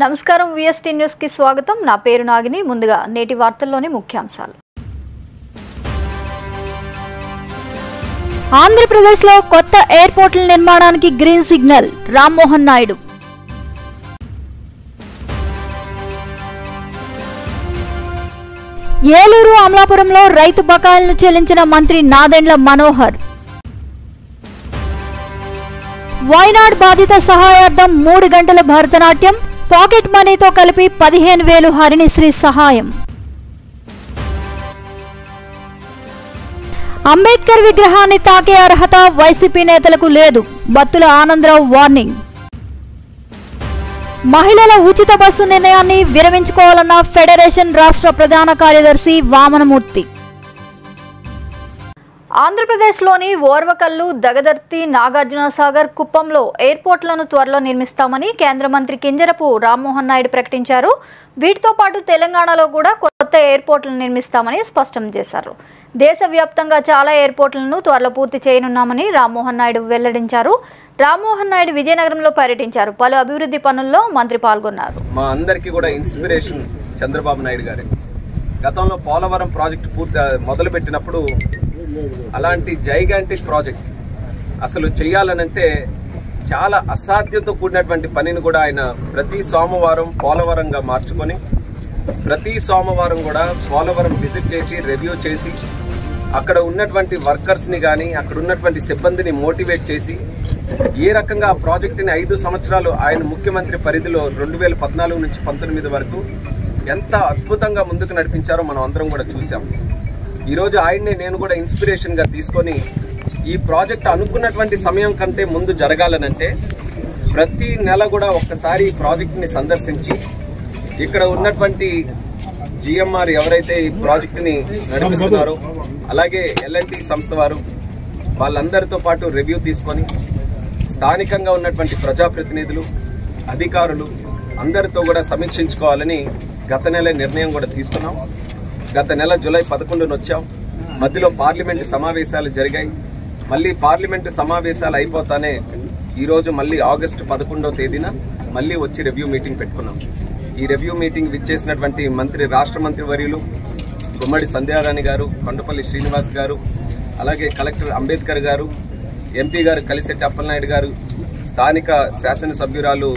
నమస్కారం VST news కి స్వాగతం. నా పేరు నాగిని. ముందుగా నేటి వార్తల్లోని ముఖ్యాంశాలు. ఆంధ్రప్రదేశ్లో కొత్త ఎయిర్పోర్టుల నిర్మాణానికి గ్రీన్ సిగ్నల్ రామ్మోహన్ నాయుడు. ఏలూరు అమలాపురంలో రైతు బకాయిలను చెల్లించిన మంత్రి నాదెండ్ల మనోహర్. వైనాడ్ బాధిత సహాయార్థం 3 గంటల భరతనాట్యం, పాకెట్ మనీతో కలిపి 15,000 హరిణిశ్రీ సహాయం. అంబేద్కర్ విగ్రహాన్ని తాకే అర్హత వైసీపీ నేతలకు లేదు, బత్తుల ఆనందరావు వార్నింగ్. మహిళల ఉచిత బస్సు నిర్ణయాన్ని విరమించుకోవాలన్న ఫెడరేషన్ రాష్ట్ర ప్రధాన కార్యదర్శి వామనమూర్తి. ఆంధ్రప్రదేశ్లోని ఓర్వకల్లు, దగదర్తి, నాగార్జునసాగర్, కుప్పంలో ఎయిర్పోర్ట్లను త్వరలో నిర్మిస్తామని కేంద్ర మంత్రి కింజరపు రామ్మోహన్ నాయుడు ప్రకటించారు. వీటితో పాటు తెలంగాణలో కూడా కొత్త ఎయిర్పోర్ట్లను నిర్మిస్తామని స్పష్టం చేశారు. దేశవ్యాప్తంగా చాలా ఎయిర్పోర్ట్లను త్వరలో పూర్తి చేయనున్నామని రామ్మోహన్ నాయుడు వెల్లడించారు. రామ్మోహన్ నాయుడు విజయనగరంలో పర్యటించారు. పలు అభివృద్ధి పనుల్లో మంత్రి పాల్గొన్నారు. మా అందరికీ కూడా ఇన్స్పిరేషన్ చంద్రబాబు నాయుడు గారే. గతంలో పోలవరం ప్రాజెక్టు మొదలుపెట్టినప్పుడు అలాంటి జైగాంటిక్ ప్రాజెక్ట్ అసలు చేయాలనంటే చాలా అసాధ్యంతో కూడినటువంటి పనిని కూడా ఆయన ప్రతి సోమవారం పోలవరంగా మార్చుకొని ప్రతి సోమవారం కూడా పోలవరం విజిట్ చేసి రివ్యూ చేసి అక్కడ ఉన్నటువంటి వర్కర్స్ని కానీ అక్కడ ఉన్నటువంటి సిబ్బందిని మోటివేట్ చేసి ఏ రకంగా ఆ ప్రాజెక్టుని 5 సంవత్సరాలు ఆయన ముఖ్యమంత్రి పరిధిలో 2014 నుంచి 19 వరకు ఎంత అద్భుతంగా ముందుకు నడిపించారో మనం అందరం కూడా చూసాం. ఈరోజు ఆయన్నే నేను కూడా ఇన్స్పిరేషన్గా తీసుకొని ఈ ప్రాజెక్ట్ అనుకున్నటువంటి సమయం కంటే ముందు జరగాలనంటే ప్రతి నెల కూడా ఒక్కసారి ఈ ప్రాజెక్టుని సందర్శించి ఇక్కడ ఉన్నటువంటి జిఎంఆర్ ఎవరైతే ఈ ప్రాజెక్టుని నడిపిస్తున్నారో అలాగే ఎల్ఎన్టీ సంస్థ వారు వాళ్ళందరితో పాటు రివ్యూ తీసుకొని స్థానికంగా ఉన్నటువంటి ప్రజాప్రతినిధులు, అధికారులు అందరితో కూడా సమీక్షించుకోవాలని గత నెల నిర్ణయం కూడా తీసుకున్నాం. గత నెల జూలై 11న వచ్చాం. మధ్యలో పార్లమెంటు సమావేశాలు జరిగాయి. మళ్ళీ పార్లమెంటు సమావేశాలు అయిపోతానే ఈరోజు మళ్ళీ ఆగస్టు 11వ తేదీన మళ్ళీ వచ్చి రివ్యూ మీటింగ్ పెట్టుకున్నాం. ఈ రివ్యూ మీటింగ్ విచ్చేసినటువంటి రాష్ట్ర మంత్రి వర్యులు గుమ్మడి సంధ్యారాణి గారు, కొండపల్లి శ్రీనివాస్ గారు, అలాగే కలెక్టర్ అంబేద్కర్ గారు, ఎంపీ గారు కలిశెట్టి అప్పలనాయుడు గారు, స్థానిక శాసనసభ్యురాలు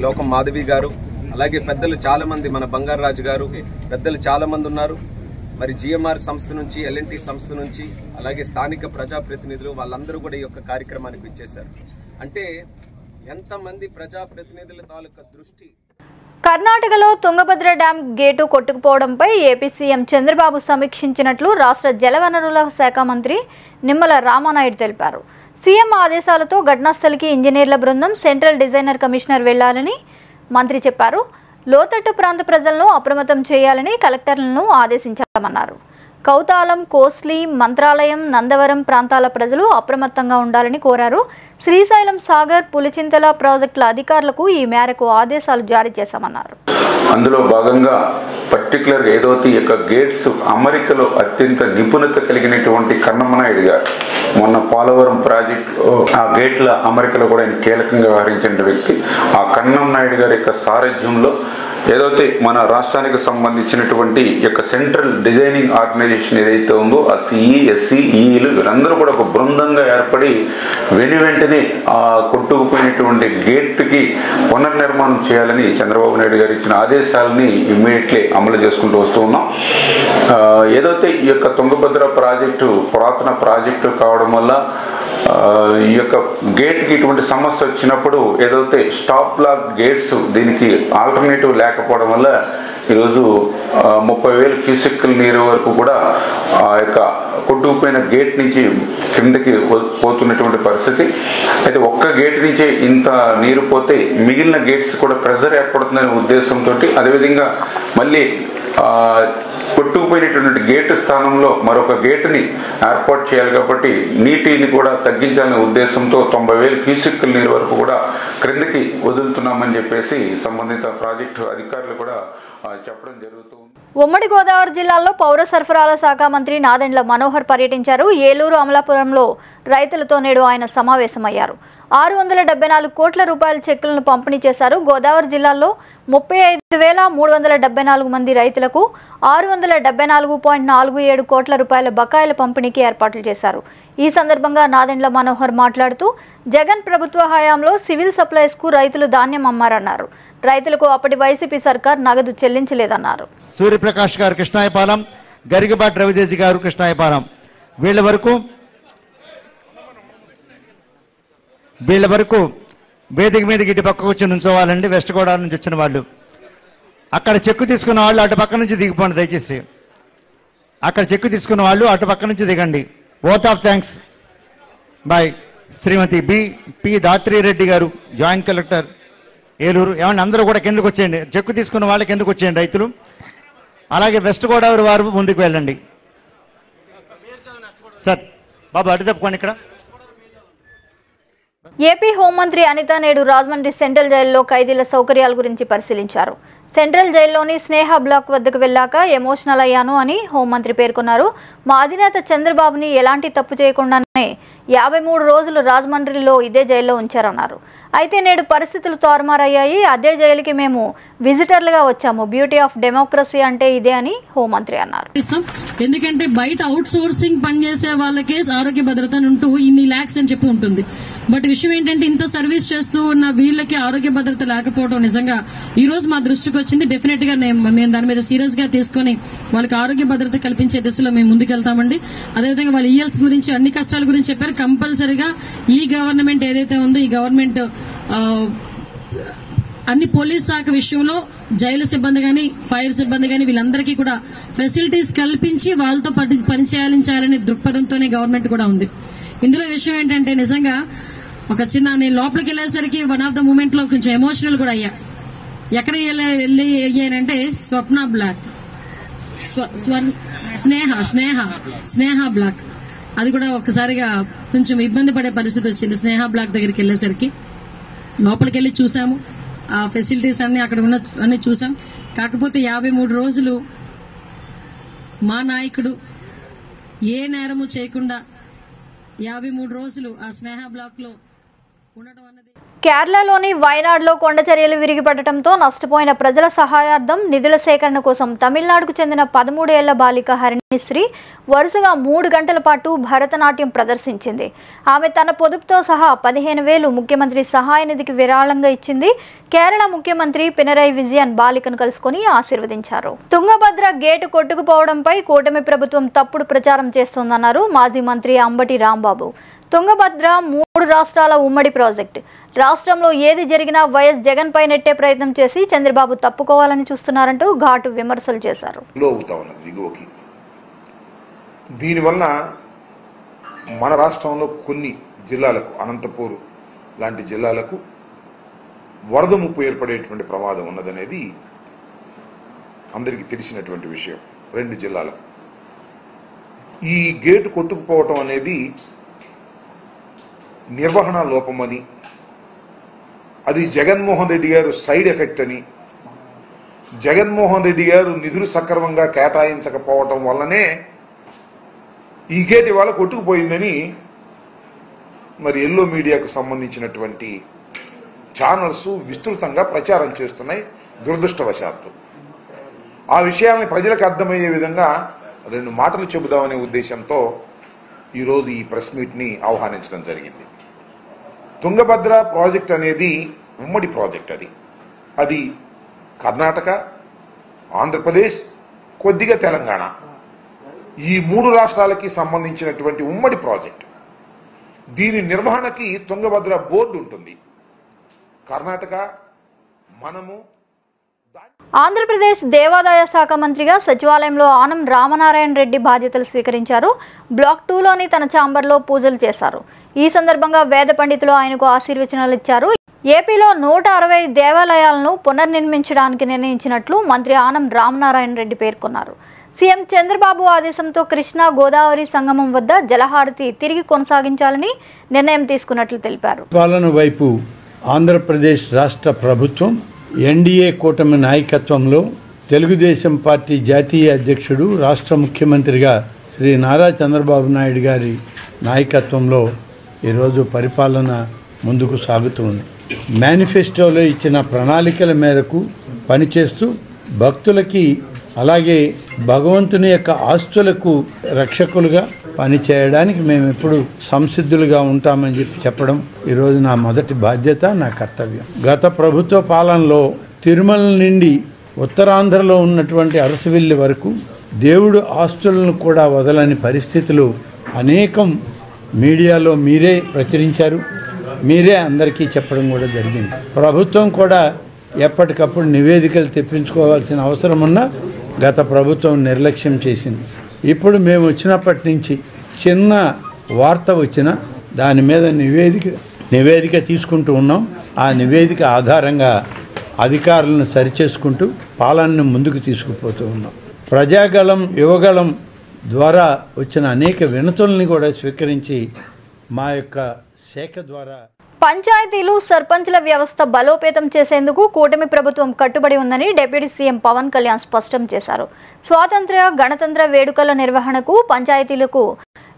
లోకం మాధవి గారు, అలాగే పెద్దలు చాలా మంది, మన బంగారాజు గారు, పెద్దలు చాలా మంది ఉన్నారు. జిఎంఆర్ సంస్థ నుంచి, ఎల్ఎన్టీ సంస్థ నుంచి, అలాగే స్థానిక ప్రజాప్రతినిధులు వాళ్ళందరూ కూడా ఈ యొక్క కార్యక్రమానికి ఇచ్చేశారు. అంటే ఎంతమంది ప్రజాప్రతినిధుల తాలూకా దృష్టి. కర్ణాటకలో తుంగభద్ర డ్యాం గేటు కొట్టుకుపోవడంపై ఏపీ సీఎం చంద్రబాబు సమీక్షించినట్లు రాష్ట్ర జలవనరుల శాఖ మంత్రి నిమ్మల రామానాయుడు తెలిపారు. సీఎం ఆదేశాలతో ఘటనాస్థలికి ఇంజనీర్ల బృందం, సెంట్రల్ డిజైనర్ కమిషనర్ వెళ్లాలని మంత్రి చెప్పారు. లోతట్టు ప్రాంత ప్రజలను అప్రమత్తం చేయాలని కలెక్టర్లను ఆదేశించామన్నారు. కౌతాలం, కోస్లీ, మంత్రాలయం, నందవరం ప్రాంతాల ప్రజలు అప్రమత్తంగా ఉండాలని కోరారు. శ్రీశైలం సాగర్, పులిచింతల ప్రాజెక్టుల అధికారులకు ఈ మేరకు ఆదేశాలు జారీ చేశామన్నారు. అందులో భాగంగా పర్టికులర్ ఏదైతే యొక్క గేట్స్ అమరికలో అత్యంత నిపుణత కలిగినటువంటి కన్నమనాయుడు గారు మొన్న పోలవరం ప్రాజెక్టు ఆ గేట్ల అమరికలో కూడా ఆయన కీలకంగా వ్యవహరించిన వ్యక్తి. ఆ కన్నం నాయుడు గారి యొక్క సారథ్యంలో ఏదైతే మన రాష్ట్రానికి సంబంధించినటువంటి యొక్క సెంట్రల్ డిజైనింగ్ ఆర్గనైజేషన్ ఏదైతే ఉందో ఆ సిఈ, ఎస్సీ, ఈఈలు వీరందరూ కూడా ఒక బృందంగా ఏర్పడి వెంటనే ఆ కొట్టుకుపోయినటువంటి గేట్కి పునర్నిర్మాణం చేయాలని చంద్రబాబు నాయుడు గారు ఇచ్చిన ఆదేశాలని ఇమ్మీడియట్లీ అమలు చేసుకుంటూ వస్తూ ఉన్నాం. ఏదైతే ఈ యొక్క తుంగభద్ర ప్రాజెక్టు పురాతన ప్రాజెక్టు కావడం వల్ల ఈ యొక్క గేట్కి ఇటువంటి సమస్య వచ్చినప్పుడు ఏదైతే స్టాప్ లాక్ గేట్స్ దీనికి ఆల్టర్నేటివ్ లేకపోవడం వల్ల ఈరోజు 30,000 క్యూసెక్కుల నీరు వరకు కూడా ఆ యొక్క కొట్టుకుపోయిన గేట్ నుంచి కిందకి పోతున్నటువంటి పరిస్థితి. అయితే ఒక్క గేట్ నుంచే ఇంత నీరు పోతే మిగిలిన గేట్స్ కూడా ప్రెషర్ ఏర్పడుతుందనే ఉద్దేశంతో అదేవిధంగా మళ్ళీ కొట్టుకుపోయినటువంటి గేటు స్థానంలో మరొక గేటుని ఏర్పాటు చేయాలి కాబట్టి నీటిని కూడా తగ్గించాలనే ఉద్దేశంతో 90,000 క్యూసెక్కుల నీరు వరకు కూడా క్రిందకి వదులుతున్నామని చెప్పేసి సంబంధిత ప్రాజెక్టు అధికారులు కూడా చెప్పడం జరుగుతుంది. ఉమ్మడి గోదావరి జిల్లాలో పౌర సరఫరాల శాఖ మంత్రి నాదెండ్ల మనోహర్ పర్యటించారు. ఏలూరు, అమలాపురంలో రైతులతో నేడు ఆయన సమావేశమయ్యారు. 674 కోట్ల రూపాయల చెక్కులను పంపిణీ చేశారు. గోదావరి జిల్లాలో 35,374 మంది రైతులకు 674.47 కోట్ల రూపాయల బకాయిల పంపిణీకి ఏర్పాట్లు చేశారు. ఈ సందర్భంగా నాదెండ్ల మనోహర్ మాట్లాడుతూ జగన్ ప్రభుత్వ హయాంలో సివిల్ సప్లైస్కు రైతులు ధాన్యం అమ్మారన్నారు. రైతులకు అప్పటి వైసీపీ సర్కార్ నగదు చెల్లించలేదన్నారు. సూర్యప్రకాష్ గారు కృష్ణాయపాలెం, గరికపాటి రవితేజ గారు కృష్ణాయపాలెం, వీళ్ళ వరకు వేదిక మీదకి ఇటు పక్కకు వచ్చి నుంచోవాలండి. వెస్ట్ గోదావరి నుంచి వచ్చిన వాళ్ళు అక్కడ చెక్కు తీసుకున్న వాళ్ళు అటు పక్క నుంచి దిగిపోండి దయచేసి. అక్కడ చెక్కు తీసుకున్న వాళ్ళు అటు పక్క నుంచి దిగండి. Vote of thanks by Shrimati P Dhatri Reddy garu, joint collector Eluru. ఏమండి అందరూ కూడా కిందకు వచ్చేయండి. చెక్కు తీసుకున్న వాళ్ళకి కిందకు వచ్చేయండి రైతులు. అలాగే వెస్ట్ గోదావరి వారు ముందుకు వెళ్ళండి. సార్ బాబు అటు తప్పుకోండి. ఇక్కడ ఏపీ హోంమంత్రి అనిత నేడు రాజమండ్రి సెంట్రల్ జైల్లో ఖైదీల సౌకర్యాల గురించి పరిశీలించారు. సెంట్రల్ జైల్లోని స్నేహ బ్లాక్ వద్దకు వెళ్ళాక ఎమోషనల్ అయ్యాను అని హోంమంత్రి పేర్కొన్నారు. మా అధినేత చంద్రబాబుని ఎలాంటి తప్పు చేయకుండానే 53 రోజులు రాజమండ్రిలో ఇదే జైల్లో ఉంచారన్నారు. అయితే నేడు పరిస్థితులు తారుమారయ్యాయి. అదే జైలుకి మేము విజిటర్లుగా వచ్చాము. బ్యూటీ ఆఫ్ డెమోక్రసీ అంటే ఇదే అని హోంమంత్రి అన్నారు. ఎందుకంటే బయట అవుట్ సోర్సింగ్ పనిచేసే వాళ్ళకే ఆరోగ్య భద్రత ఉంటూ ఇన్ని ల్యాక్స్ అని చెప్పి ఉంటుంది. బట్ విషయం ఏంటంటే ఇంత సర్వీస్ చేస్తూ ఉన్న వీళ్ళకి ఆరోగ్య భద్రత లేకపోవడం నిజంగా ఈ రోజు మా దృష్టికి వచ్చింది. డెఫినెట్ గా మేము దాని మీద సీరియస్ గా తీసుకుని వాళ్ళకి ఆరోగ్య భద్రత కల్పించే దిశలో మేము ముందుకెళ్తామండి. అదేవిధంగా వాళ్ళ ఈఎల్స్ గురించి అన్ని కష్టాల గురించి చెప్పారు. కంపల్సరీగా ఈ గవర్నమెంట్ ఏదైతే ఉందో ఈ గవర్నమెంట్ అన్ని పోలీస్ శాఖ విషయంలో జైలు సిబ్బంది గాని, ఫైర్ సిబ్బంది గాని వీళ్ళందరికీ కూడా ఫెసిలిటీస్ కల్పించి వాళ్ళతో పనిచేయాలనే దృక్పథంతోనే గవర్నమెంట్ కూడా ఉంది. ఇందులో విషయం ఏంటంటే నిజంగా ఒక చిన్న నేను లోపలికి వెళ్ళేసరికి వన్ ఆఫ్ ద మూమెంట్ లో కొంచెం ఎమోషనల్ కూడా అయ్యా. ఎక్కడ వెళ్ళి అయ్యానంటే స్వప్న బ్లాక్, స్నేహ బ్లాక్, అది కూడా ఒకసారిగా కొంచెం ఇబ్బంది పడే పరిస్థితి వచ్చింది. స్నేహ బ్లాక్ దగ్గరికి వెళ్ళేసరికి లోపలికి వెళ్ళి చూసాము. ఆ ఫెసిలిటీస్ అన్ని అక్కడ ఉన్న అన్ని చూసాం. కాకపోతే 53 రోజులు మా నాయకుడు ఏ నేరము చేయకుండా 53 రోజులు ఆ స్నేహ బ్లాక్ లో ఉండడం అన్నది. కేరళలోని వయనాడ్లో కొండ చర్యలు విరిగిపడటంతో నష్టపోయిన ప్రజల సహాయార్థం నిధుల సేకరణ కోసం తమిళనాడుకు చెందిన 13 ఏళ్ల బాలిక హరిణిశ్రీ వరుసగా 3 గంటల పాటు భరతనాట్యం ప్రదర్శించింది. ఆమె తన పొదుపుతో సహా 15,000 ముఖ్యమంత్రి సహాయ నిధికి విరాళంగా ఇచ్చింది. కేరళ ముఖ్యమంత్రి పినరయి విజయన్ బాలికను కలుసుకుని ఆశీర్వదించారు. తుంగభద్ర గేటు కొట్టుకుపోవడంపై కూటమి ప్రభుత్వం తప్పుడు ప్రచారం చేస్తోందన్నారు మాజీ మంత్రి అంబటి రాంబాబు. తుంగభద్ర 3 రాష్ట్రాల ఉమ్మడి ప్రాజెక్టు. రాష్ట్రంలో ఏది జరిగినా వైఎస్ జగన్ పై నెట్టే ప్రయత్నం చేసి చంద్రబాబు తప్పుకోవాలని చూస్తున్నారంటూ ఘాటు విమర్శలు చేశారు. దీనివల్ల మన రాష్ట్రంలో కొన్ని జిల్లాలకు, అనంతపూర్ లాంటి జిల్లాలకు వరద ముప్పు ఏర్పడేటువంటి ప్రమాదం ఉన్నదనేది అందరికీ తెలిసినటువంటి విషయం. 2 జిల్లాలకు ఈ గేటు కొట్టుకుపోవటం అనేది నిర్వహణ లోపమని, అది జగన్మోహన్ రెడ్డి గారు సైడ్ ఎఫెక్ట్ అని, జగన్మోహన్ రెడ్డి గారు నిధులు సక్రమంగా కేటాయించకపోవటం వల్లనే ఈ గేట్ ఇవాళ కొట్టుకుపోయిందని మరి ఎల్లో మీడియాకు సంబంధించినటువంటి ఛానల్స్ విస్తృతంగా ప్రచారం చేస్తున్నాయి. దురదృష్టవశాత్తు ఆ విషయాన్ని ప్రజలకు అర్థమయ్యే విధంగా 2 మాటలు చెబుదామనే ఉద్దేశంతో ఈరోజు ఈ ప్రెస్ మీట్ని ఆహ్వానించడం జరిగింది. తుంగభద్ర ప్రాజెక్ట్ అనేది ఉమ్మడి ప్రాజెక్ట్. అది కర్ణాటక, ఆంధ్రప్రదేశ్, కొద్దిగా తెలంగాణ, ఈ 3 రాష్ట్రాలకి సంబంధించినటువంటి ఉమ్మడి ప్రాజెక్ట్. దీని నిర్వహణకి తుంగభద్ర బోర్డు ఉంటుంది. కర్ణాటక, మనము. ఆంధ్రప్రదేశ్ దేవాదాయ శాఖ మంత్రిగా సచివాలయంలో ఆనం రామనారాయణ రెడ్డి బాధ్యతలు స్వీకరించారు. బ్లాక్ 2లోని తన ఛాంబర్లో పూజలు చేశారు. ఈ సందర్భంగా వేద పండితులు ఆయనకు ఆశీర్వచనాలు ఇచ్చారు. ఏపీలో 160 దేవాలయాలను పునర్నిర్మించడానికి నిర్ణయించినట్లు మంత్రి ఆనం రామనారాయణ రెడ్డి పేర్కొన్నారు. సీఎం చంద్రబాబు ఆదేశంతో కృష్ణా గోదావరి సంగమం వద్ద జలహారతి తిరిగి కొనసాగించాలని నిర్ణయం తీసుకున్నట్లు తెలిపారు. పాలన వైపు ఆంధ్రప్రదేశ్ రాష్ట్ర ప్రభుత్వం ఎన్డీఏ కూటమి నాయకత్వంలో తెలుగుదేశం పార్టీ జాతీయ అధ్యక్షుడు, రాష్ట్ర ముఖ్యమంత్రిగా శ్రీ నారా చంద్రబాబు నాయుడు గారి నాయకత్వంలో ఈరోజు పరిపాలన ముందుకు సాగుతుంది. మేనిఫెస్టోలో ఇచ్చిన ప్రణాళికల మేరకు పనిచేస్తూ భక్తులకి అలాగే భగవంతుని యొక్క ఆస్తులకు రక్షకులుగా పనిచేయడానికి మేము ఎప్పుడు సంసిద్ధులుగా ఉంటామని చెప్పడం ఈరోజు నా మొదటి బాధ్యత, నా కర్తవ్యం. గత ప్రభుత్వ పాలనలో తిరుమల నుండి ఉత్తరాంధ్రలో ఉన్నటువంటి అరసవిల్లి వరకు దేవుడు ఆస్తులను కూడా వదలని పరిస్థితులు అనేకం మీడియాలో మీరే ప్రచురించారు, మీరే అందరికీ చెప్పడం కూడా జరిగింది. ప్రభుత్వం కూడా ఎప్పటికప్పుడు నివేదికలు తెప్పించుకోవాల్సిన అవసరం ఉన్నా గత ప్రభుత్వం నిర్లక్ష్యం చేసింది. ఇప్పుడు మేము వచ్చినప్పటి నుంచి చిన్న వార్త వచ్చినా దాని మీద నివేదిక తీసుకుంటూ ఉన్నాం. ఆ నివేదిక ఆధారంగా అధికారులను సరిచేసుకుంటూ పాలనను ముందుకు తీసుకుపోతూ ఉన్నాం. ప్రజాగళం, యువగళం ద్వారా వచ్చిన అనేక వినతుల్ని కూడా స్వీకరించి మా యొక్క శాఖ ద్వారా పంచాయతీలు, సర్పంచుల వ్యవస్థ బలోపేతం చేసేందుకు కూటమి ప్రభుత్వం కట్టుబడి ఉందని డిప్యూటీ సీఎం పవన్ కళ్యాణ్ స్పష్టం చేశారు. స్వాతంత్ర్య, గణతంత్ర వేడుకల నిర్వహణకు పంచాయతీలకు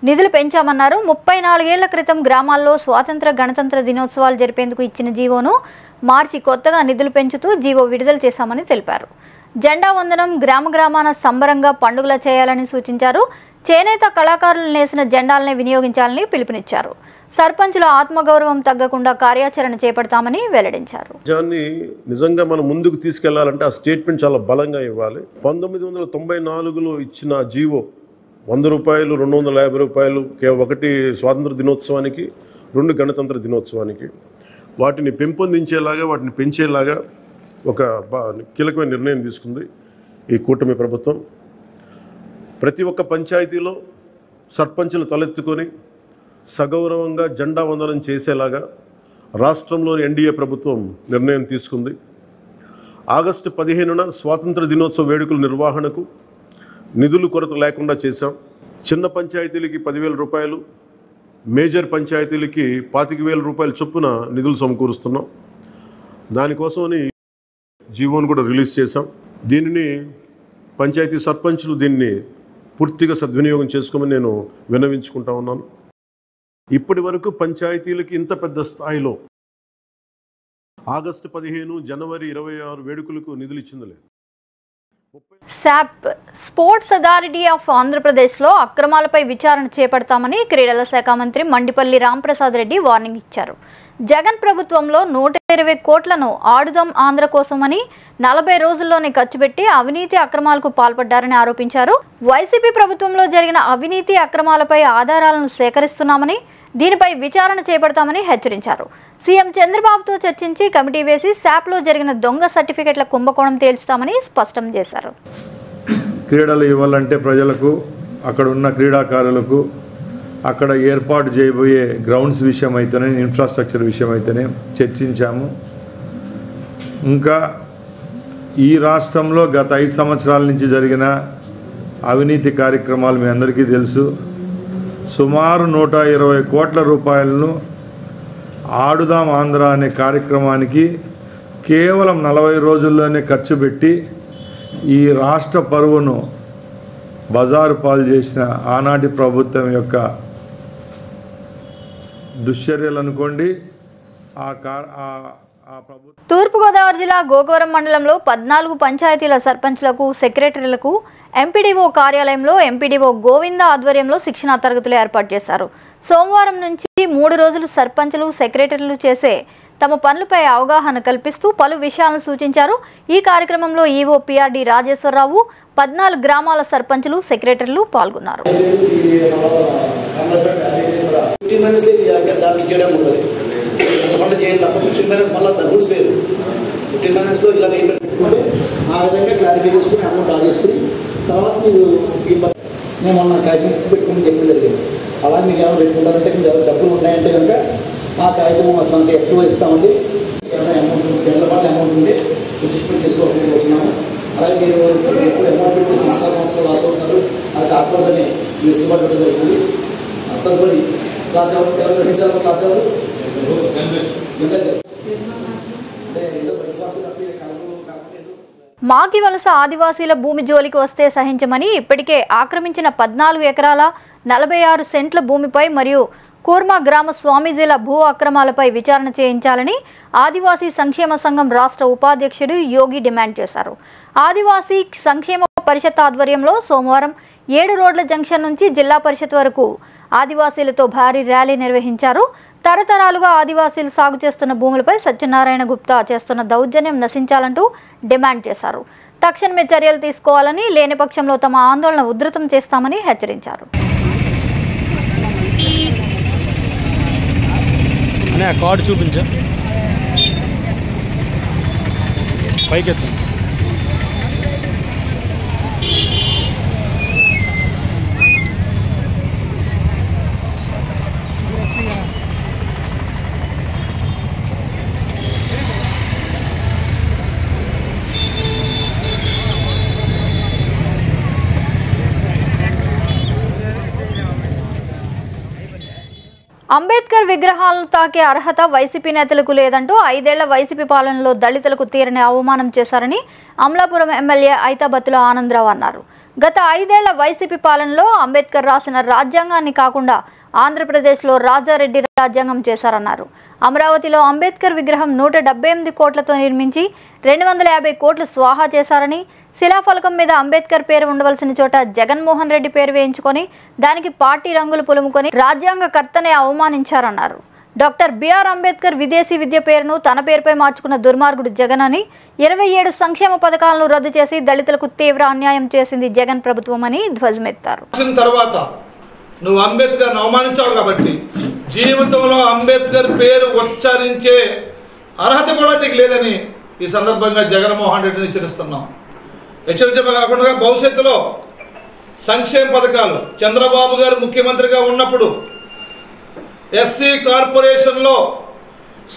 నిధులు పెంచామన్నారు. 34 ఏళ్ల క్రితం గ్రామాల్లో స్వాతంత్ర, గణతంత్ర దినోత్సవాలు జరిపేందుకు ఇచ్చిన జీవోను మార్చి కొత్తగా నిధులు పెంచుతూ జీవో విడుదల చేశామని తెలిపారు. జెండా వందనం గ్రామ గ్రామాన సంబరంగా పండుగలు చేయాలని సూచించారు. చేనేత కళాకారులు నేసిన జెండాలనే వినియోగించాలని పిలుపునిచ్చారు. సర్పంచుల ఆత్మగౌరవం తగ్గకుండా కార్యాచరణ చేపడతామని వెల్లడించారు. నిజంగా మనం ముందుకు తీసుకెళ్లాలంటే ఆ స్టేట్మెంట్ చాలా బలంగా ఇవ్వాలి. 1994లో ఇచ్చిన జీవో 100 రూపాయలు, 250 రూపాయలు, ఒకటి స్వాతంత్ర దినోత్సవానికి, 2 గణతంత్ర దినోత్సవానికి, వాటిని పెంపొందించేలాగా, వాటిని పెంచేలాగా ఒక కీలకమైన నిర్ణయం తీసుకుంది ఈ కూటమి ప్రభుత్వం. ప్రతి ఒక్క పంచాయతీలో సర్పంచులు తలెత్తుకొని సగౌరవంగా జెండా వందనం చేసేలాగా రాష్ట్రంలోని ఎన్డీఏ ప్రభుత్వం నిర్ణయం తీసుకుంది. ఆగస్టు 15న స్వాతంత్ర దినోత్సవ వేడుకల నిర్వహణకు నిధులు కొరత లేకుండా చేశాం. చిన్న పంచాయతీలకి 10,000 రూపాయలు, మేజర్ పంచాయతీలకి 25,000 రూపాయల చొప్పున నిధులు సమకూరుస్తున్నాం. దానికోసమని జీవోను కూడా రిలీజ్ చేశాం. దీనిని పంచాయతీ సర్పంచులు దీన్ని పూర్తిగా సద్వినియోగం చేసుకోమని నేను విన్నవించుకుంటా ఉన్నాను. ఇప్పటి వరకు పంచాయతీలకి ఇంత పెద్ద స్థాయిలో ఆగస్టు 15, జనవరి 26 వేడుకలకు నిధులు ఇచ్చింది లేదు. శాప్ స్పోర్ట్స్ అథారిటీ ఆఫ్ ఆంధ్రప్రదేశ్లో అక్రమాలపై విచారణ చేపడతామని క్రీడల శాఖ మంత్రి మండిపల్లి రాంప్రసాద్ రెడ్డి వార్నింగ్ ఇచ్చారు. జగన్ ప్రభుత్వంలో 120 కోట్లను ఆడుదాం ఆంధ్ర కోసమని 40 రోజుల్లోనే ఖర్చు పెట్టి అవినీతి అక్రమాలకు పాల్పడ్డారని ఆరోపించారు. వైసీపీ ప్రభుత్వంలో జరిగిన అవినీతి అక్రమాలపై ఆధారాలను సేకరిస్తున్నామని, దీనిపై విచారణ చేపడతామని హెచ్చరించారు. సీఎం చంద్రబాబుతో చర్చించి కమిటీ వేసి శాప్లో జరిగిన దొంగ సర్టిఫికెట్ల కుంభకోణం తేల్చుతామని స్పష్టం చేశారు. క్రీడలు ఇవ్వాలంటే ప్రజలకు, అక్కడ ఉన్న క్రీడాకారులకు, అక్కడ ఏర్పాటు చేయబోయే గ్రౌండ్స్ విషయం అయితేనే, ఇన్ఫ్రాస్ట్రక్చర్ విషయం అయితేనే చర్చించాము. ఇంకా ఈ రాష్ట్రంలో గత 5 సంవత్సరాల నుంచి జరిగిన అవినీతి కార్యక్రమాలు మీ అందరికీ తెలుసు. సుమారు 120 కోట్ల రూపాయలను ఆడుదాం ఆంధ్ర అనే కార్యక్రమానికి కేవలం 40 రోజుల్లోనే ఖర్చు పెట్టి ఈ రాష్ట్ర పరువును బజారు పాలు చేసిన ఆనాటి ప్రభుత్వం యొక్క దుశ్చర్యలు అనుకోండి. తూర్పుగోదావరి జిల్లా గోకవరం మండలంలో 14 పంచాయతీల సర్పంచ్లకు, సెక్రటరీలకు ఎంపీడీఓ కార్యాలయంలో ఎంపీడీఓ గోవింద ఆధ్వర్యంలో శిక్షణా తరగతులు ఏర్పాటు చేశారు. సోమవారం నుంచి 3 రోజులు సర్పంచులు, సెక్రటరీలు చేసే తమ పనులపై అవగాహన కల్పిస్తూ పలు విషయాలను సూచించారు. ఈ కార్యక్రమంలో ఈవో పిఆర్డి రాజేశ్వరరావు, 14 గ్రామాల సర్పంచులు, సెక్రటరీలు పాల్గొన్నారు. తర్వాత మేము మొన్న కాగితం పెట్టుకుని చెప్పడం జరిగింది. అలా మీకు ఏమైనా పెట్టుకుంటారంటే మీకు ఎవరు డబ్బులు ఉన్నాయంటే కనుక ఆ కాగితం మనకి ఎక్కువ ఇస్తామండి. ఏమైనా అమౌంట్ జనరల్ పాటు అమౌంట్ ఉంటే అడ్జస్ట్మెంట్ చేసుకోవాలనుకుంటున్నాము. అలాగే మీరు ఎప్పుడు అమౌంట్ పెట్టి సంవత్సరాలు లాస్ అవుతున్నారు, అది కాకూడదని మీరు ఇష్టపడడం జరుగుతుంది. తదుపరి క్లాస్ ఎవరు గ్రహించాలి, క్లాస్ ఎవరు అంటే ఏదో బయట క్లాసులు తప్ప కలపడం కాకుండా మాగి వలస ఆదివాసీల భూమి జోలికి వస్తే సహించమని ఇప్పటికే ఆక్రమించిన 14 ఎకరాల 46 సెంట్ల భూమిపై మరియు కూర్మా గ్రామ స్వామీజీల భూ అక్రమాలపై విచారణ చేయించాలని ఆదివాసీ సంక్షేమ సంఘం రాష్ట్ర ఉపాధ్యక్షుడు యోగి డిమాండ్ చేశారు. ఆదివాసీ సంక్షేమ పరిషత్ ఆధ్వర్యంలో సోమవారం 7 రోడ్ల జంక్షన్ నుంచి జిల్లా పరిషత్ వరకు ఆదివాసీలతో భారీ ర్యాలీ నిర్వహించారు. తరతరాలుగా ఆదివాసీలు సాగు చేస్తున్న భూములపై సత్యనారాయణ గుప్తా చేస్తున్న దౌర్జన్యం నశించాలంటూ డిమాండ్ చేశారు. తక్షణమే చర్యలు తీసుకోవాలని, లేని పక్షంలో తమ ఆందోళన ఉధృతం చేస్తామని హెచ్చరించారు. కార్డు చూపించా పైకెత్తా. అంబేద్కర్ విగ్రహాలను తాకే అర్హత వైసీపీ నేతలకు లేదంటూ 5 ఏళ్ల వైసీపీ పాలనలో దళితులకు తీరని అవమానం చేశారని అమలాపురం ఎమ్మెల్యే ఐతాబత్తుల ఆనందరావు అన్నారు. గత 5 ఏళ్ల వైసీపీ పాలనలో అంబేద్కర్ రాసిన రాజ్యాంగాన్ని కాకుండా ఆంధ్రప్రదేశ్లో రాజారెడ్డి రాజ్యాంగం చేశారన్నారు. అమరావతిలో అంబేద్కర్ విగ్రహం 178 కోట్లతో నిర్మించి 250 కోట్లు స్వాహా చేశారని, శిలాఫలకం మీద అంబేద్కర్ పేరు ఉండవలసిన చోట జగన్మోహన్ రెడ్డి పేరు వేయించుకొని దానికి పార్టీ రంగులు పులుముకొని రాజ్యాంగకర్తనే అవమానించారన్నారు. డాక్టర్ బిఆర్ అంబేద్కర్ విదేశీ విద్య పేరును తన పేరుపై మార్చుకున్న దుర్మార్గుడు జగన్ అని, 27 సంక్షేమ పథకాలను రద్దు చేసి దళితులకు తీవ్ర అన్యాయం చేసింది జగన్ ప్రభుత్వం అని ధ్వజమెత్తారు. తర్వాత నువ్వు అంబేద్కర్ అవమానించావు కాబట్టి జీవితంలో అంబేద్కర్ పేరు ఉచ్చరించే అర్హత కూడా నీకు లేదని ఈ సందర్భంగా జగన్మోహన్ రెడ్డిని హెచ్చరిస్తున్నాం. హెచ్చరించడమే కాకుండా భవిష్యత్తులో సంక్షేమ పథకాలు చంద్రబాబు గారు ముఖ్యమంత్రిగా ఉన్నప్పుడు ఎస్సీ కార్పొరేషన్లో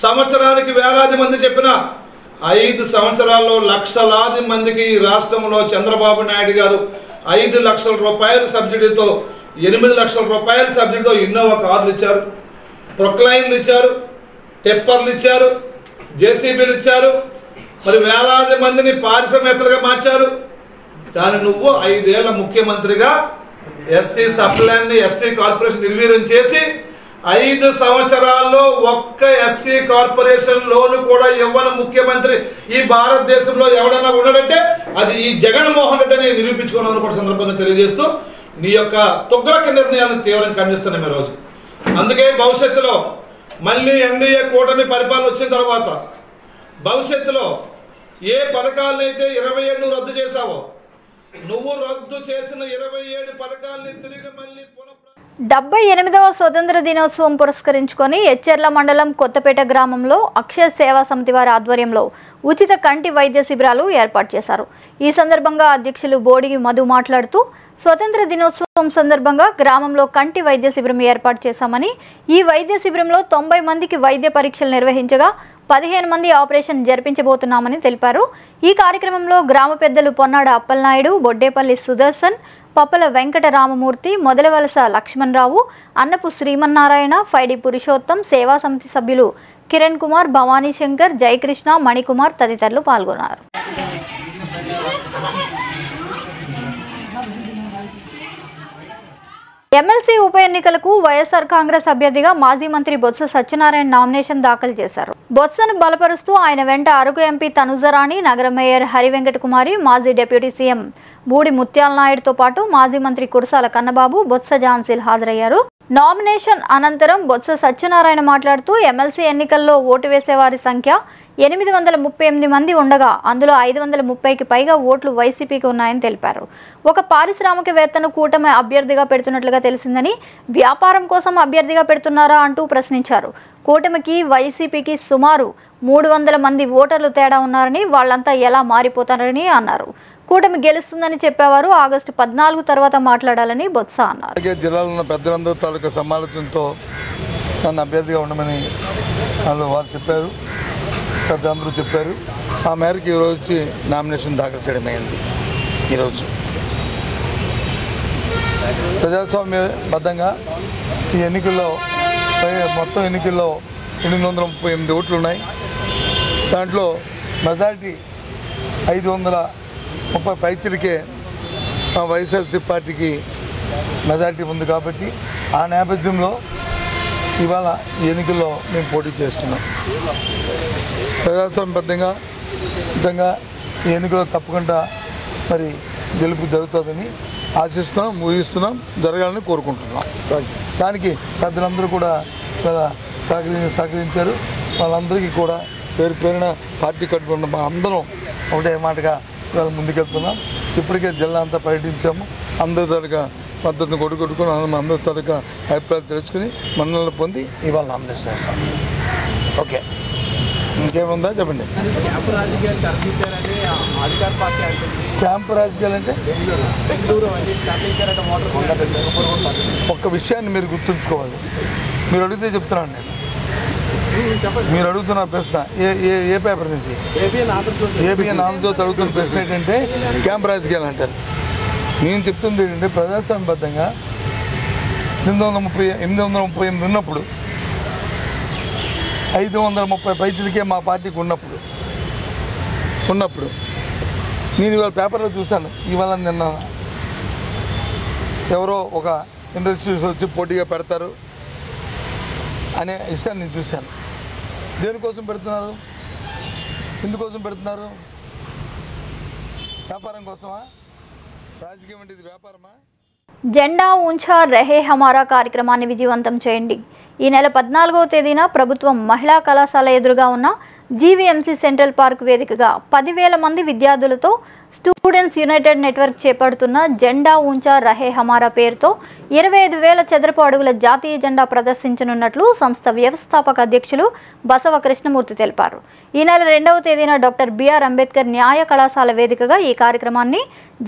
సంవత్సరానికి వేలాది మంది చెప్పిన 5 సంవత్సరాల్లో లక్షలాది మందికి ఈ రాష్ట్రంలో చంద్రబాబు నాయుడు గారు 5 లక్షల రూపాయల సబ్సిడీతో 8 లక్షల రూపాయల సబ్సిడీతో ఇన్నోవా కార్లు ఇచ్చారు, ప్రొక్లైన్లు ఇచ్చారు, టెప్పర్లు ఇచ్చారు, జేసీబీలు ఇచ్చారు, మరి వేలాది మందిని పారిశ్రామికవేత్తలుగా మార్చారు. కానీ నువ్వు 5 ఏళ్ల ముఖ్యమంత్రిగా ఎస్సీ సప్లైన్ని ఎస్సీ కార్పొరేషన్ నిర్వీర్యం చేసి 5 సంవత్సరాల్లో ఒక్క ఎస్సీ కార్పొరేషన్ లోను కూడా ఇవ్వని ముఖ్యమంత్రి ఈ భారతదేశంలో ఎవడన్నా ఉన్నాడంటే అది ఈ జగన్మోహన్ రెడ్డిని నిరూపించుకున్నామని కూడా సందర్భంగా తెలియజేస్తూ నీ యొక్క తుగ్లక నిర్ణయాలను తీవ్రంగా ఖండిస్తున్నాం ఈ రోజు. అందుకే భవిష్యత్తులో మళ్ళీ ఎన్డీఏ కూటమి పరిపాలన వచ్చిన తర్వాత భవిష్యత్తులో ఏ పథకాలనైతే 27 రద్దు చేశావో నువ్వు రద్దు చేసిన 27 పథకాలని తిరిగి మళ్ళీ 78వ స్వతంత్ర దినోత్సవం పురస్కరించుకొని ఎచ్చెర్ల మండలం కొత్తపేట గ్రామంలో అక్షయ సేవా సమితి వారి ఆధ్వర్యంలో ఉచిత కంటి వైద్య శిబిరాలు ఏర్పాటు చేశారు. ఈ సందర్భంగా అధ్యక్షులు బోడిగి మధు మాట్లాడుతూ స్వతంత్ర దినోత్సవం సందర్భంగా గ్రామంలో కంటి వైద్య శిబిరం ఏర్పాటు చేశామని, ఈ వైద్య శిబిరంలో 90 మందికి వైద్య పరీక్షలు నిర్వహించగా 15 మంది ఆపరేషన్ జరిపించబోతున్నామని తెలిపారు. ఈ కార్యక్రమంలో గ్రామ పెద్దలు పొన్నాడ అప్పలనాయుడు, బొడ్డేపల్లి సుదర్శన్, పప్పల వెంకట రామమూర్తి, మొదలవలస లక్ష్మణరావు, అన్నపు శ్రీమన్నారాయణ, ఫైడి పురుషోత్తం, సేవా సమితి సభ్యులు కిరణ్ కుమార్, భవానీ శంకర్, జయకృష్ణ, మణికుమార్ తదితరులు పాల్గొన్నారు. ఎమ్మెల్సీ ఉప ఎన్నికలకు వైఎస్ఆర్ కాంగ్రెస్ అభ్యర్థిగా మాజీ మంత్రి బొత్స సత్యనారాయణ నామినేషన్ దాఖలు చేశారు. బొత్సను బలపరుస్తూ ఆయన వెంట అరకు ఎంపీ తనుజరాణి, నగర మేయర్ హరివెంకట కుమారి, మాజీ డిప్యూటీ సీఎం బూడి ముత్యాల నాయుడుతో పాటు మాజీ మంత్రి కురసాల కన్నబాబు, బొత్స ఝాన్సీలు హాజరయ్యారు. నామినేషన్ అనంతరం బొత్స సత్యనారాయణ మాట్లాడుతూ ఎమ్మెల్సీ ఎన్నికల్లో ఓటు వేసేవారి సంఖ్య 838 మంది ఉండగా అందులో 530కి పైగా ఓట్లు వైసీపీకి ఉన్నాయని తెలిపారు. ఒక పారిశ్రామికవేత్తను కూటమి అభ్యర్థిగా పెడుతున్నట్లుగా తెలిసిందని, వ్యాపారం కోసం అభ్యర్థిగా పెడుతున్నారా అంటూ ప్రశ్నించారు. కూటమికి వైసీపీకి సుమారు 300 మంది ఓటర్లు తేడా ఉన్నారని, వాళ్ళంతా ఎలా మారిపోతారని అన్నారు. కూటమి గెలుస్తుందని చెప్పేవారు ఆగస్టు 14 తర్వాత మాట్లాడాలని బొత్స అన్నారు. జిల్లాలో ఉన్న పెద్దలందరూ తాలూకా సమాలోచనతో నన్ను అభ్యర్థిగా ఉండమని వాళ్ళు చెప్పారు, పెద్దలందరూ చెప్పారు. ఆ మేరకు ఈరోజు వచ్చి నామినేషన్ దాఖలు చేయడం అయింది. ఈరోజు ప్రజాస్వామ్యబద్ధంగా ఈ ఎన్నికల్లో మొత్తం ఎన్నికల్లో 838 ఓట్లు ఉన్నాయి. దాంట్లో మెజారిటీ 530 పైచిలకే వైఎస్ఆర్సీ పార్టీకి మెజారిటీ ఉంది కాబట్టి ఆ నేపథ్యంలో ఇవాళ ఎన్నికల్లో మేము పోటీ చేస్తున్నాం. ప్రజాస్వామ్యబద్ధంగా ఈ ఎన్నికల్లో తప్పకుండా మరి గెలుపు జరుగుతుందని ఆశిస్తున్నాం, ఊహిస్తున్నాం, జరగాలని కోరుకుంటున్నాం. దానికి పెద్దలందరూ కూడా సహకరించారు. వాళ్ళందరికీ కూడా పేరు పేరున పార్టీ కట్టుకున్న మా అందరం ఒకటే మాటగా ఇవాళ ముందుకెళ్తున్నాం. ఇప్పటికే జిల్లా అంతా పర్యటించాము. అందరి తరగా మద్దతును కొట్టుకుని అందరి తరగా అభిప్రాయాలు తెలుసుకుని మన్నలను పొంది ఇవాళ నామినేషన్ చేస్తాం. ఓకే, ఇంకేముందా చెప్పండి. క్యాంపు రాజకీయాలు అంటే ఒక్క విషయాన్ని మీరు గుర్తుంచుకోవాలి. మీరు అడిగితే చెప్తున్నాను నేను. మీరు అడుగుతున్న ప్రశ్న ఏ పేపర్ నుంచి? ఏబిఎన్ ఆంధ్రజ్యోతి అడుగుతున్న ప్రశ్న ఏంటంటే క్యాంప్ రాజకీయాలు అంటారు. నేను చెప్తుంది ఏంటంటే ప్రజాస్వామ్యబద్ధంగా 838 ఉన్నప్పుడు 530 పైసలకే మా పార్టీకి ఉన్నప్పుడు నేను ఇవాళ పేపర్లో చూశాను. ఇవాళ నిన్న ఎవరో ఒక ఇండస్ట్రీస్ వచ్చి పోటీగా పెడతారు అనే విషయాన్ని నేను చూశాను. దేనికోసం పెడుతున్నారు? ఎందుకోసం పెడుతున్నారు? వ్యాపారం కోసమా? రాజకీయం అంటే ఇది వ్యాపారమా? జెండా ఊంచా రహే హమారా కార్యక్రమాన్ని విజయవంతం చేయండి. ఈ నెల 14వ తేదీన ప్రభుత్వం మహిళా కళాశాల ఎదురుగా ఉన్న జీవీఎంసీ సెంట్రల్ పార్క్ వేదికగా 10,000 మంది విద్యార్థులతో స్టూడెంట్స్ యునైటెడ్ నెట్వర్క్ చేపడుతున్న జెండా ఊంచా రహే హమారా పేరుతో 25,000 చదరపు అడుగుల జాతీయ జెండా ప్రదర్శించనున్నట్లు సంస్థ వ్యవస్థాపక అధ్యక్షులు బసవ కృష్ణమూర్తి తెలిపారు. ఈ నెల 2వ తేదీన డాక్టర్ బిఆర్ అంబేద్కర్ న్యాయ కళాశాల వేదికగా ఈ కార్యక్రమాన్ని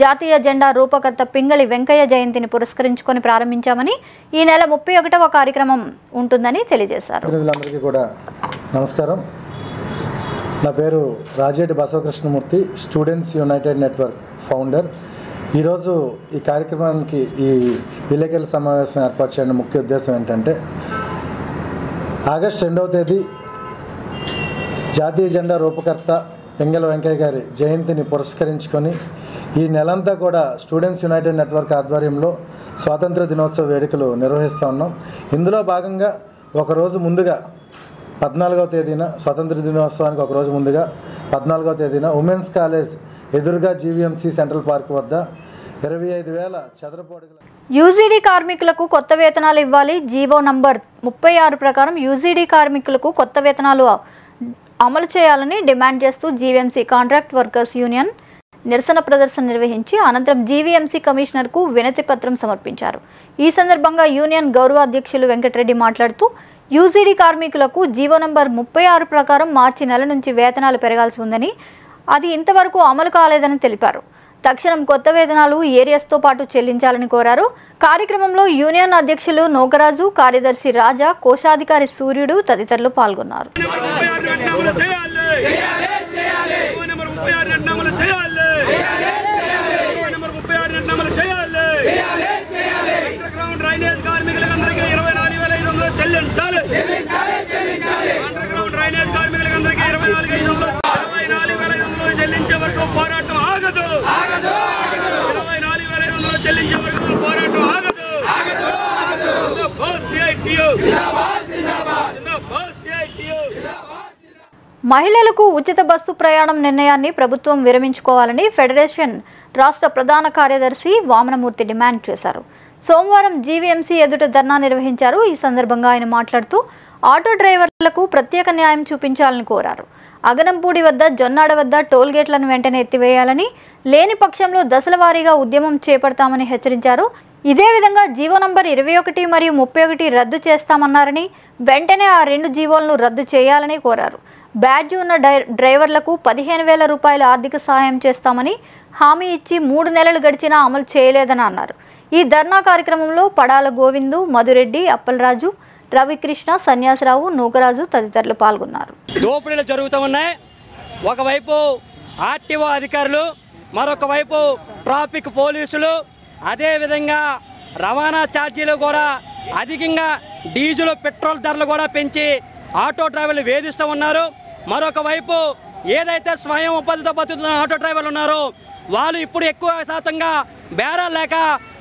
జాతీయ జెండా రూపకర్త పింగళి వెంకయ్య జయంతిని పురస్కరించుకొని ప్రారంభించామని, ఈ నెల 31వ కార్యక్రమం ఉంటుందని తెలియజేశారు. నమస్కారం, నా పేరు రాజేటి బసవకృష్ణమూర్తి, స్టూడెంట్స్ యునైటెడ్ నెట్వర్క్ ఫౌండర్. ఈరోజు ఈ కార్యక్రమానికి ఈ విలేకరుల సమావేశం ఏర్పాటు చేయడం ముఖ్య ఉద్దేశం ఏంటంటే, ఆగస్టు 2వ తేదీ జాతీయ జెండా రూపకర్త పింగళి వెంకయ్య గారి జయంతిని పురస్కరించుకొని ఈ నెలంతా కూడా స్టూడెంట్స్ యునైటెడ్ నెట్వర్క్ ఆధ్వర్యంలో స్వాతంత్ర దినోత్సవ వేడుకలు నిర్వహిస్తూ ఉన్నాం. ఇందులో భాగంగా ఒకరోజు ముందుగా 14వ తేదీన స్వాతంత్ర దినోత్సవానికి ఒకరోజు ముందుగా 14వ తేదీన ఉమెన్స్ కాలేజ్ ఎదురుగా జీవీఎంసీ సెంట్రల్ పార్క్ వద్ద 25,000 చదరపు అడుగుల యూజీడీ కార్మికులకు కొత్త వేతనాలు ఇవ్వాలి. జీవో నంబర్ 36 ప్రకారం యూజీడీ కార్మికులకు కొత్త వేతనాలు అమలు చేయాలని డిమాండ్ చేస్తూ జీవీఎంసీ కాంట్రాక్ట్ వర్కర్స్ యూనియన్ నిరసన ప్రదర్శన నిర్వహించి అనంతరం జీవీఎంసీ కమిషనర్కు వినతి పత్రం సమర్పించారు. ఈ సందర్భంగా యూనియన్ గౌరవ అధ్యక్షులు వెంకటరెడ్డి మాట్లాడుతూ, యూజీడీ కార్మికులకు జీవో నంబర్ 36 ప్రకారం మార్చి నెల నుంచి వేతనాలు పెరగాల్సి ఉందని, అది ఇంతవరకు అమలు కాలేదని తెలిపారు. తక్షణం కొత్త వేతనాలు ఏరియాస్తో పాటు చెల్లించాలని కోరారు. కార్యక్రమంలో యూనియన్ అధ్యక్షులు నోకరాజు, కార్యదర్శి రాజా, కోశాధికారి సూర్యుడు తదితరులు పాల్గొన్నారు. చెల్లించే వరకు పోరాటం ఆగదు. 24,500 చెల్లించే వరకు పోరాటం ఆగదు. మహిళలకు ఉచిత బస్సు ప్రయాణం నిర్ణయాన్ని ప్రభుత్వం విరమించుకోవాలని ఫెడరేషన్ రాష్ట్ర ప్రధాన కార్యదర్శి వామనమూర్తి డిమాండ్ చేశారు. సోమవారం జీవీఎంసీ ఎదుట ధర్నా నిర్వహించారు. ఈ సందర్భంగా ఆయన మాట్లాడుతూ, ఆటో డ్రైవర్లకు ప్రత్యేక న్యాయం చూపించాలని కోరారు. అగనంపూడి వద్ద, జొన్నాడ వద్ద టోల్ గేట్లను వెంటనే ఎత్తివేయాలని, లేని పక్షంలో దశల వారీగా ఉద్యమం చేపడతామని హెచ్చరించారు. ఇదే విధంగా జీవో నంబర్ 21 మరియు 31 రద్దు చేస్తామన్నారని, వెంటనే ఆ 2 జీవోలను రద్దు చేయాలని కోరారు. బ్యాడ్జ్ ఉన్న డ్రైవర్లకు 15,000 రూపాయల ఆర్థిక సహాయం చేస్తామని హామీ ఇచ్చి 3 నెలలు గడిచినా అమలు చేయలేదని అన్నారు. ఈ ధర్నా కార్యక్రమంలో పడాల గోవిందు, మధురెడ్డి, అప్పలరాజు, రవికృష్ణ, సన్యాసరావు, నూకరాజు తదితరులు పాల్గొన్నారు. దోపిడీలు జరుగుతూ ఉన్నాయి. ఒకవైపు ఆర్టీఓ అధికారులు, మరొక వైపు ట్రాఫిక్ పోలీసులు, అదేవిధంగా రవాణా ఛార్జీలు కూడా అధికంగా, డీజిల్ పెట్రోల్ ధరలు కూడా పెంచి ఆటో డ్రైవర్లు వేధిస్తూ ఉన్నారు. మరొక వైపు ఏదైతే స్వయం ఉపాధితో బతుకుతున్న ఆటో డ్రైవర్లు ఉన్నారో వాళ్ళు ఇప్పుడు ఎక్కువ శాతంగా బేరాలు లేక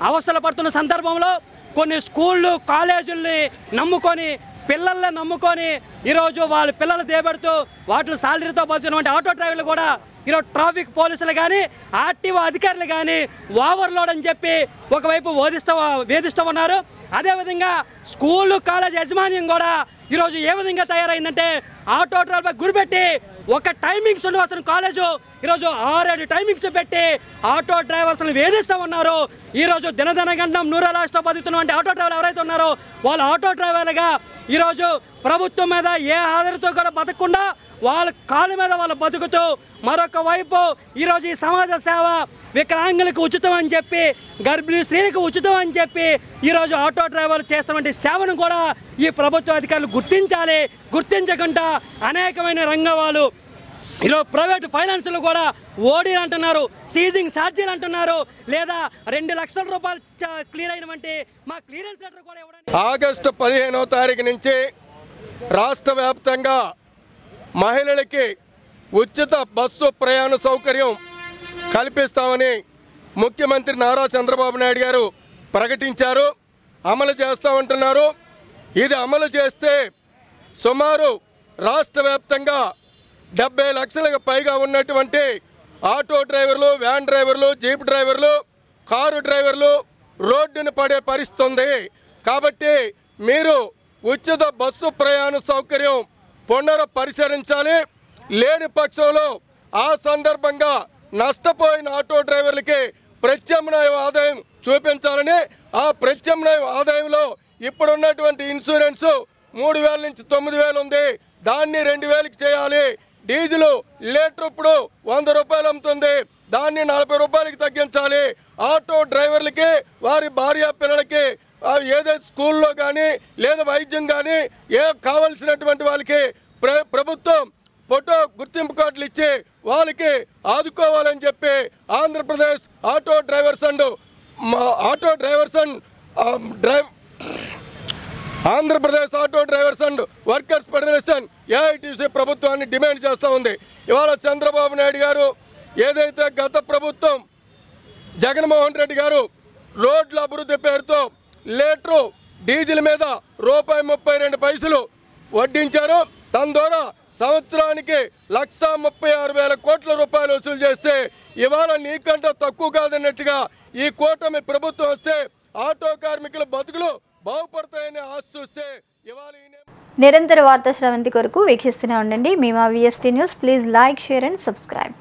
అవస్థలు పడుతున్న సందర్భంలో కొన్ని స్కూళ్ళు కాలేజీల్ని నమ్ముకొని పిల్లల్ని నమ్ముకొని ఈరోజు వాళ్ళ పిల్లలు దేబెడుతూ వాటి సాలరీతో బతుకున్నటువంటి ఆటో డ్రైవర్లు కూడా ఈరోజు ట్రాఫిక్ పోలీసులు కానీ ఆర్టీఓ అధికారులు కానీ ఓవర్లోడ్ అని చెప్పి ఒకవైపు వేధిస్తూ ఉన్నారు. అదేవిధంగా స్కూళ్ళు కాలేజ్ యాజమాన్యం కూడా ఈరోజు ఏ విధంగా తయారైందంటే ఆటో డ్రైవర్ గురిపెట్టి ఒక టైమింగ్స్ ఉండవలసిన కాలేజు ఈరోజు 6-7 టైమింగ్స్ పెట్టి ఆటో డ్రైవర్స్ని వేధిస్తూ ఉన్నారు. ఈరోజు దినదినగండం నూరలాస్తో బతుకుతున్నటువంటి ఆటో డ్రైవర్లు ఎవరైతే ఉన్నారో వాళ్ళు ఆటో డ్రైవర్లుగా ఈరోజు ప్రభుత్వం మీద ఏ ఆధారతో కూడా బతకకుండా వాళ్ళ కాళ్ళ మీద వాళ్ళు బతుకుతూ మరొక వైపు ఈరోజు ఈ సమాజ సేవ వికలాంగులకు ఉచితం అని చెప్పి గర్భిణీ స్త్రీలకు ఉచితం అని చెప్పి ఈరోజు ఆటో డ్రైవర్లు చేస్తున్నటువంటి సేవను కూడా ఈ ప్రభుత్వ అధికారులు గుర్తించాలి. గుర్తించకుండా అనేకమైన రంగం వాళ్ళు ఈరోజు ప్రైవేట్ ఫైనాన్సులు కూడా ఓడీలు అంటున్నారు, సీజింగ్ ఛార్జీలు అంటున్నారు, లేదా 2 లక్షల రూపాయలు క్లియర్ అయినటువంటి మా క్లియరెన్స్ లెటర్ కూడా ఇవ్వడానికి ఆగస్టు 15వ తారీఖు నుంచి రాష్ట్ర వ్యాప్తంగా మహిళలకి ఉచిత బస్సు ప్రయాణ సౌకర్యం కల్పిస్తామని ముఖ్యమంత్రి నారా చంద్రబాబు నాయుడు గారు ప్రకటించారు, అమలు చేస్తామంటున్నారు. ఇది అమలు చేస్తే సుమారు రాష్ట్ర వ్యాప్తంగా 70 లక్షలకు పైగా ఉన్నటువంటి ఆటో డ్రైవర్లు, వ్యాన్ డ్రైవర్లు, జీప్ డ్రైవర్లు, కారు డ్రైవర్లు రోడ్డున పడే పరిస్థితి ఉంది. కాబట్టి మీరు ఉచిత బస్సు ప్రయాణ సౌకర్యం పునఃపరిశీలించాలి. లేని పక్షంలో ఆ సందర్భంగా నష్టపోయిన ఆటో డ్రైవర్లకి ప్రత్యామ్నాయ ఆదాయం చూపించాలని, ఆ ప్రత్యామ్నాయ ఆదాయంలో ఇప్పుడున్నటువంటి ఇన్సూరెన్స్ 3,000 నుంచి 9,000 ఉంది, దాన్ని 2,000కి చేయాలి. డీజిల్ లీటర్ ఇప్పుడు 100 రూపాయలు అమ్ముతుంది, దాన్ని 40 రూపాయలకి తగ్గించాలి. ఆటో డ్రైవర్లకి వారి భార్య పిల్లలకి ఏదైతే స్కూల్లో కానీ లేదా వైద్యం కానీ కావలసినటువంటి వాళ్ళకి ప్రభుత్వం ఫోటో గుర్తింపు కార్డులు ఇచ్చి వాళ్ళకి ఆదుకోవాలని చెప్పి Andhra Pradesh auto drivers and Andhra Pradesh auto drivers and workers federation AITC ప్రభుత్వాన్ని డిమాండ్ చేస్తూ ఉంది. ఇవాళ చంద్రబాబు నాయుడు గారు ఏదైతే గత ప్రభుత్వం జగన్మోహన్ రెడ్డి గారు రోడ్ల అభివృద్ధి పేరుతో లీటరు డీజిల్ మీద ₹32 వడ్డించారు, దాని ద్వారా సంవత్సరానికి 1,36,000 కోట్ల రూపాయలు వసూలు చేస్తే ఇవాళ నీకంటే తక్కువ కాదన్నట్టుగా ఈ కూటమి ప్రభుత్వం వస్తే ఆటో కార్మికుల బతుకులు బాగుపడతాయని ఆశ చూస్తే ఇవాళ నిరంతర వార్తా శ్రవంతి కొరకు వీక్షిస్తూనే ఉండండి. మేము VST news. Please like, share and subscribe.